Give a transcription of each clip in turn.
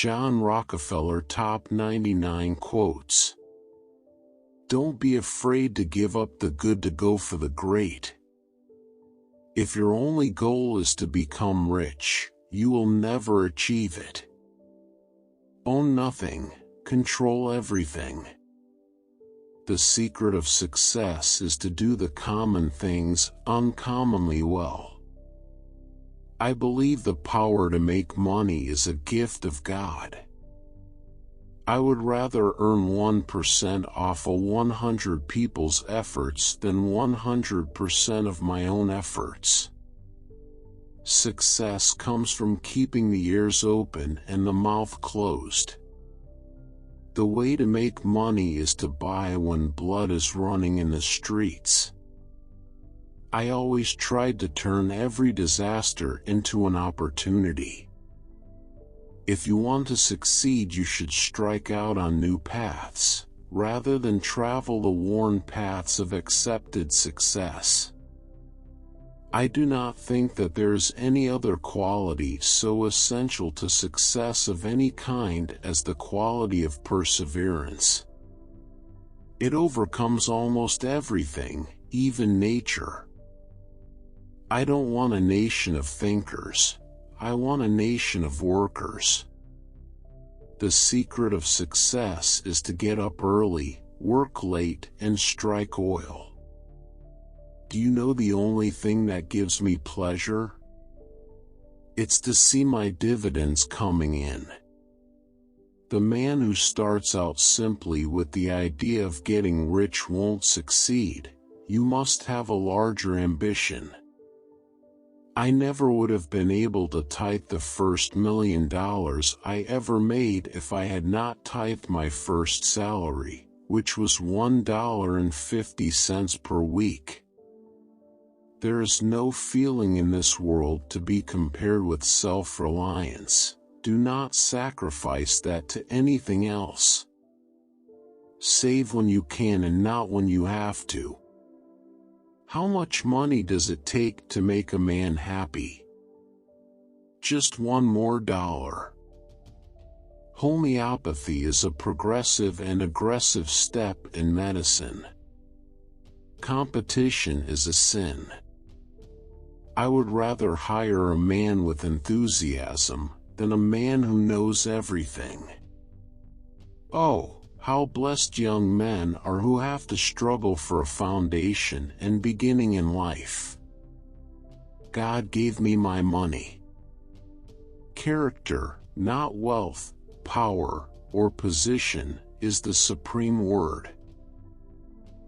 John Rockefeller Top 99 Quotes. Don't be afraid to give up the good to go for the great. If your only goal is to become rich, you will never achieve it. Own nothing, control everything. The secret of success is to do the common things uncommonly well. I believe the power to make money is a gift of God. I would rather earn 1% off of 100 people's efforts than 100% of my own efforts. Success comes from keeping the ears open and the mouth closed. The way to make money is to buy when blood is running in the streets. I always tried to turn every disaster into an opportunity. If you want to succeed, you should strike out on new paths, rather than travel the worn paths of accepted success. I do not think that there is any other quality so essential to success of any kind as the quality of perseverance. It overcomes almost everything, even nature. I don't want a nation of thinkers. I want a nation of workers. The secret of success is to get up early, work late, and strike oil. Do you know the only thing that gives me pleasure? It's to see my dividends coming in. The man who starts out simply with the idea of getting rich won't succeed. You must have a larger ambition. I never would have been able to tithe the first $1 million I ever made if I had not tithed my first salary, which was $1.50 per week. There is no feeling in this world to be compared with self-reliance. Do not sacrifice that to anything else. Save when you can and not when you have to. How much money does it take to make a man happy? Just one more dollar. Homeopathy is a progressive and aggressive step in medicine. Competition is a sin. I would rather hire a man with enthusiasm than a man who knows everything. Oh, how blessed young men are who have to struggle for a foundation and beginning in life. God gave me my money. Character, not wealth, power, or position, is the supreme word.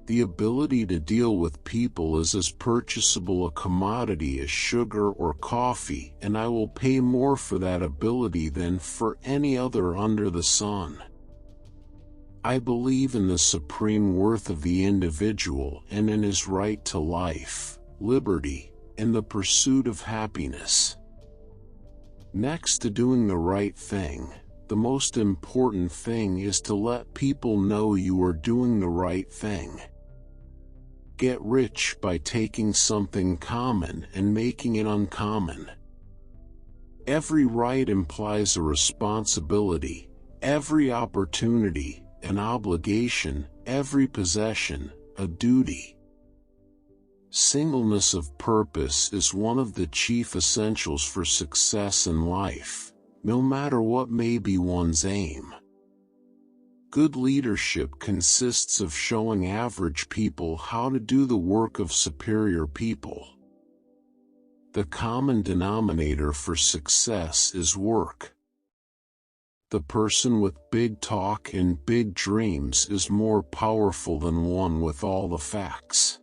The ability to deal with people is as purchasable a commodity as sugar or coffee, and I will pay more for that ability than for any other under the sun. I believe in the supreme worth of the individual and in his right to life, liberty, and the pursuit of happiness. Next to doing the right thing, the most important thing is to let people know you are doing the right thing. Get rich by taking something common and making it uncommon. Every right implies a responsibility, every opportunity, an obligation, every possession, a duty. Singleness of purpose is one of the chief essentials for success in life, no matter what may be one's aim. Good leadership consists of showing average people how to do the work of superior people. The common denominator for success is work. The person with big talk and big dreams is more powerful than one with all the facts.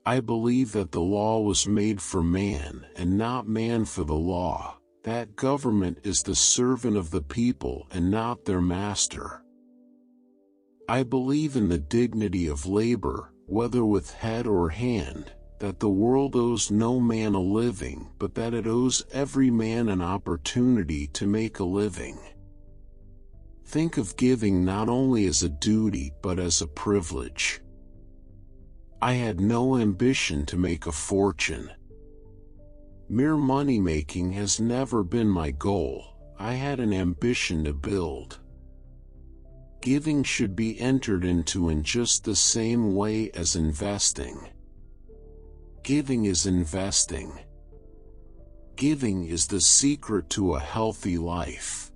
I believe that the law was made for man and not man for the law, that government is the servant of the people and not their master. I believe in the dignity of labor, whether with head or hand, that the world owes no man a living but that it owes every man an opportunity to make a living. Think of giving not only as a duty but as a privilege. I had no ambition to make a fortune. Mere money-making has never been my goal. I had an ambition to build. Giving should be entered into in just the same way as investing. Giving is investing. Giving is the secret to a healthy life.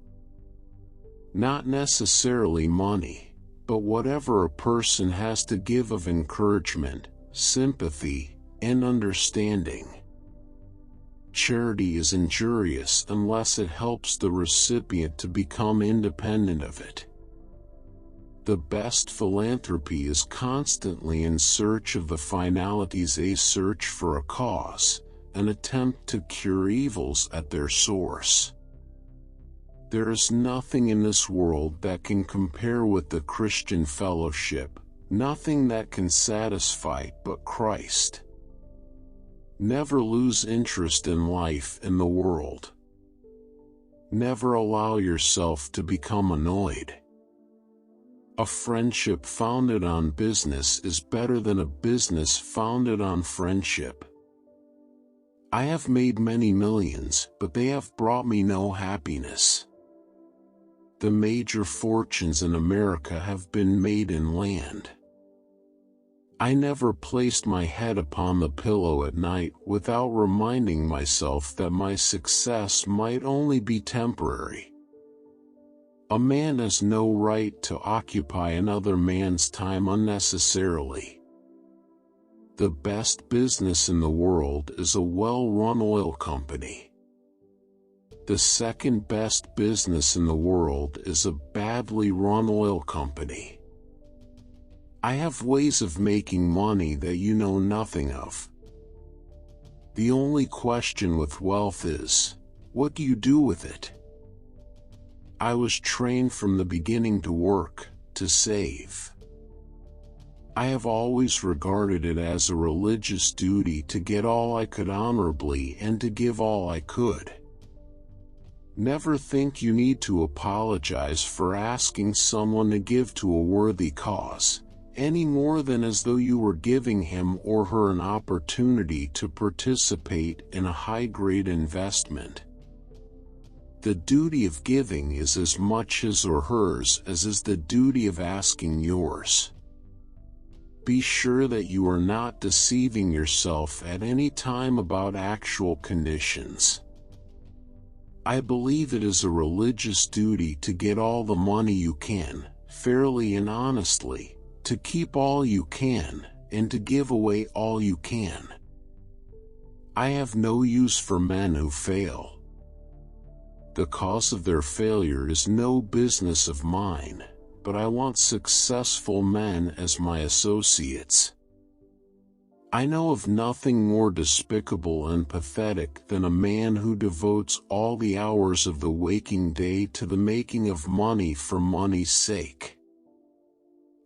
Not necessarily money, but whatever a person has to give of encouragement, sympathy, and understanding. Charity is injurious unless it helps the recipient to become independent of it. The best philanthropy is constantly in search of the finalities, a search for a cause, an attempt to cure evils at their source. There is nothing in this world that can compare with the Christian fellowship, nothing that can satisfy but Christ. Never lose interest in life and the world. Never allow yourself to become annoyed. A friendship founded on business is better than a business founded on friendship. I have made many millions, but they have brought me no happiness. The major fortunes in America have been made in land. I never placed my head upon the pillow at night without reminding myself that my success might only be temporary. A man has no right to occupy another man's time unnecessarily. The best business in the world is a well-run oil company. The second best business in the world is a badly run oil company. I have ways of making money that you know nothing of. The only question with wealth is, what do you do with it? I was trained from the beginning to work, to save. I have always regarded it as a religious duty to get all I could honorably and to give all I could. Never think you need to apologize for asking someone to give to a worthy cause, any more than as though you were giving him or her an opportunity to participate in a high-grade investment. The duty of giving is as much his or hers as is the duty of asking yours. Be sure that you are not deceiving yourself at any time about actual conditions. I believe it is a religious duty to get all the money you can, fairly and honestly, to keep all you can, and to give away all you can. I have no use for men who fail. The cause of their failure is no business of mine, but I want successful men as my associates. I know of nothing more despicable and pathetic than a man who devotes all the hours of the waking day to the making of money for money's sake.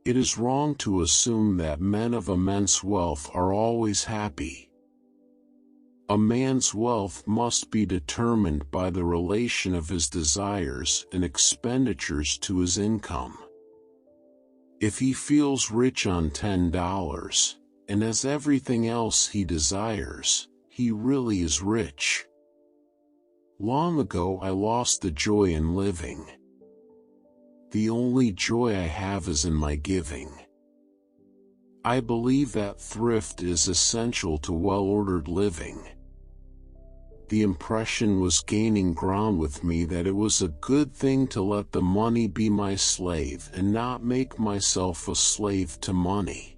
It is wrong to assume that men of immense wealth are always happy. A man's wealth must be determined by the relation of his desires and expenditures to his income. If he feels rich on $10, and has everything else he desires, he really is rich. Long ago I lost the joy in living. The only joy I have is in my giving. I believe that thrift is essential to well-ordered living. The impression was gaining ground with me that it was a good thing to let the money be my slave and not make myself a slave to money.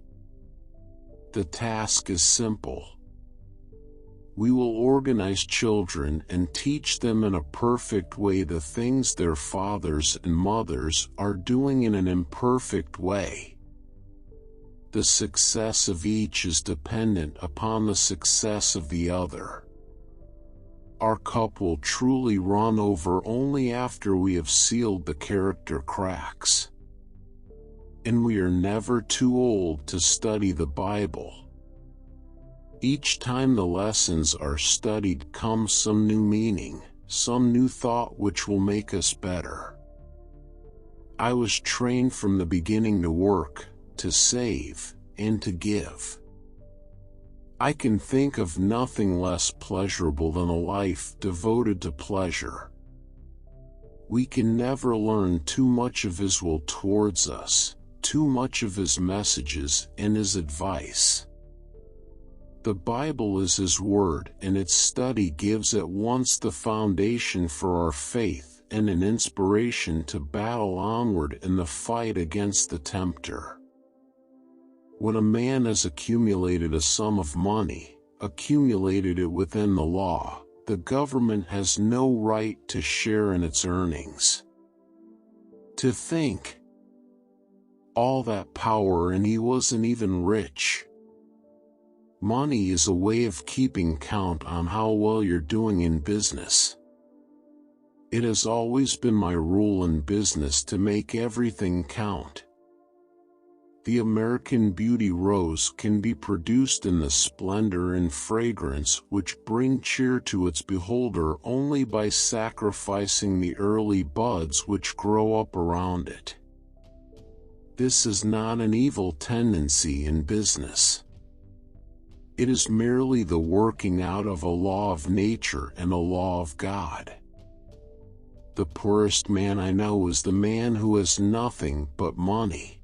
The task is simple. We will organize children and teach them in a perfect way the things their fathers and mothers are doing in an imperfect way. The success of each is dependent upon the success of the other. Our cup will truly run over only after we have sealed the character cracks. And we are never too old to study the Bible. Each time the lessons are studied comes some new meaning, some new thought which will make us better. I was trained from the beginning to work, to save, and to give. I can think of nothing less pleasurable than a life devoted to pleasure. We can never learn too much of His will towards us, too much of His messages and His advice. The Bible is His Word, and its study gives at once the foundation for our faith and an inspiration to battle onward in the fight against the tempter. When a man has accumulated a sum of money, accumulated it within the law, the government has no right to share in its earnings. To think, all that power and he wasn't even rich. Money is a way of keeping count on how well you're doing in business. It has always been my rule in business to make everything count. The American Beauty rose can be produced in the splendor and fragrance which bring cheer to its beholder only by sacrificing the early buds which grow up around it. This is not an evil tendency in business. It is merely the working out of a law of nature and a law of God. The poorest man I know is the man who has nothing but money.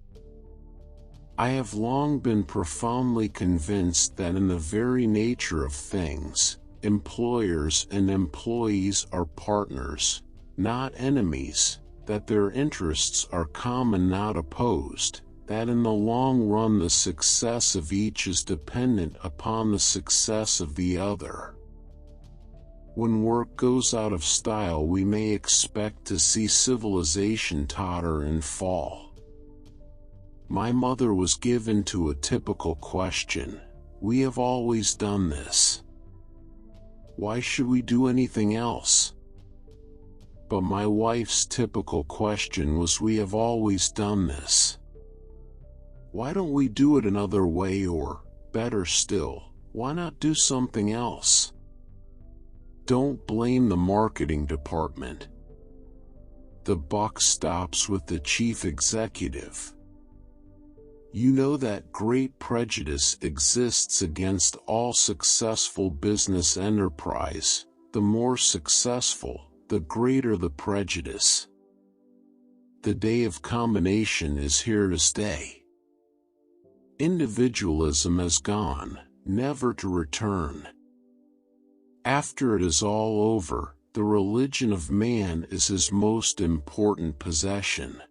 I have long been profoundly convinced that in the very nature of things, employers and employees are partners, not enemies, that their interests are common, not opposed, that in the long run the success of each is dependent upon the success of the other. When work goes out of style, we may expect to see civilization totter and fall. My mother was given to a typical question: we have always done this. Why should we do anything else? But my wife's typical question was: we have always done this. Why don't we do it another way, or, better still, why not do something else? Don't blame the marketing department. The buck stops with the chief executive. You know that great prejudice exists against all successful business enterprise. The more successful, the greater the prejudice. The day of combination is here to stay. Individualism has gone, never to return. After it is all over, the religion of man is his most important possession.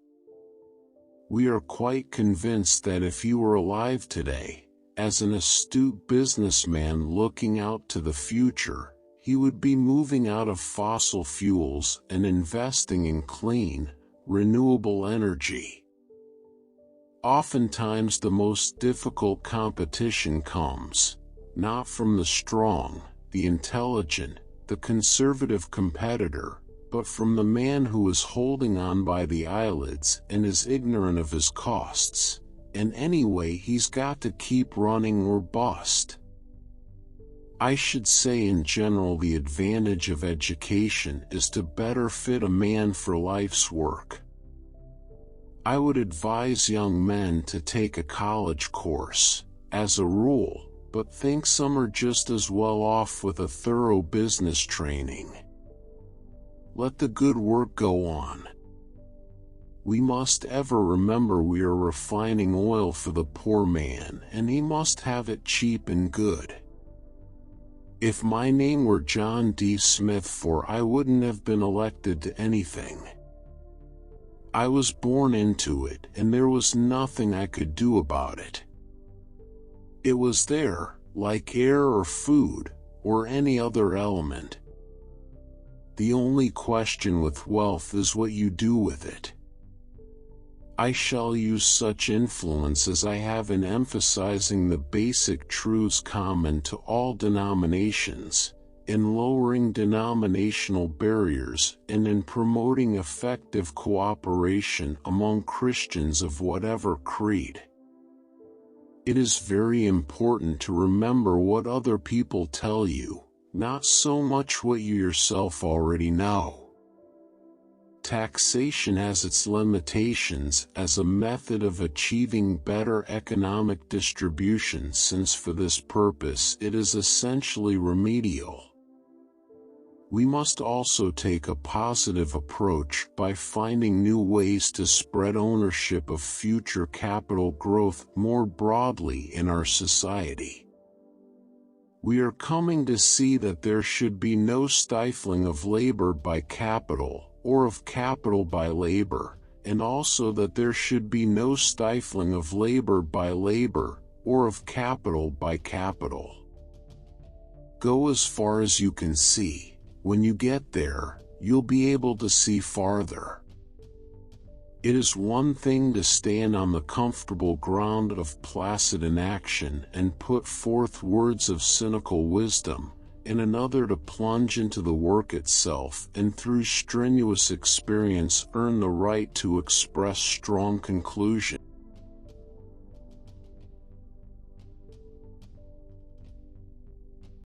We are quite convinced that if you were alive today, as an astute businessman looking out to the future, he would be moving out of fossil fuels and investing in clean, renewable energy. Oftentimes the most difficult competition comes, not from the strong, the intelligent, the conservative competitor, but from the man who is holding on by the eyelids and is ignorant of his costs, and anyway he's got to keep running or bust. I should say in general the advantage of education is to better fit a man for life's work. I would advise young men to take a college course, as a rule, but think some are just as well off with a thorough business training. Let the good work go on. We must ever remember we are refining oil for the poor man, and he must have it cheap and good. If my name were John D. Smith, I wouldn't have been elected to anything. I was born into it, and there was nothing I could do about it. It was there, like air or food, or any other element. The only question with wealth is what you do with it. I shall use such influence as I have in emphasizing the basic truths common to all denominations, in lowering denominational barriers, and in promoting effective cooperation among Christians of whatever creed. It is very important to remember what other people tell you, not so much what you yourself already know. Taxation has its limitations as a method of achieving better economic distribution, since for this purpose it is essentially remedial. We must also take a positive approach by finding new ways to spread ownership of future capital growth more broadly in our society. We are coming to see that there should be no stifling of labor by capital, or of capital by labor, and also that there should be no stifling of labor by labor, or of capital by capital. Go as far as you can see. When you get there, you'll be able to see farther. It is one thing to stand on the comfortable ground of placid inaction and put forth words of cynical wisdom, and another to plunge into the work itself and through strenuous experience earn the right to express strong conclusions.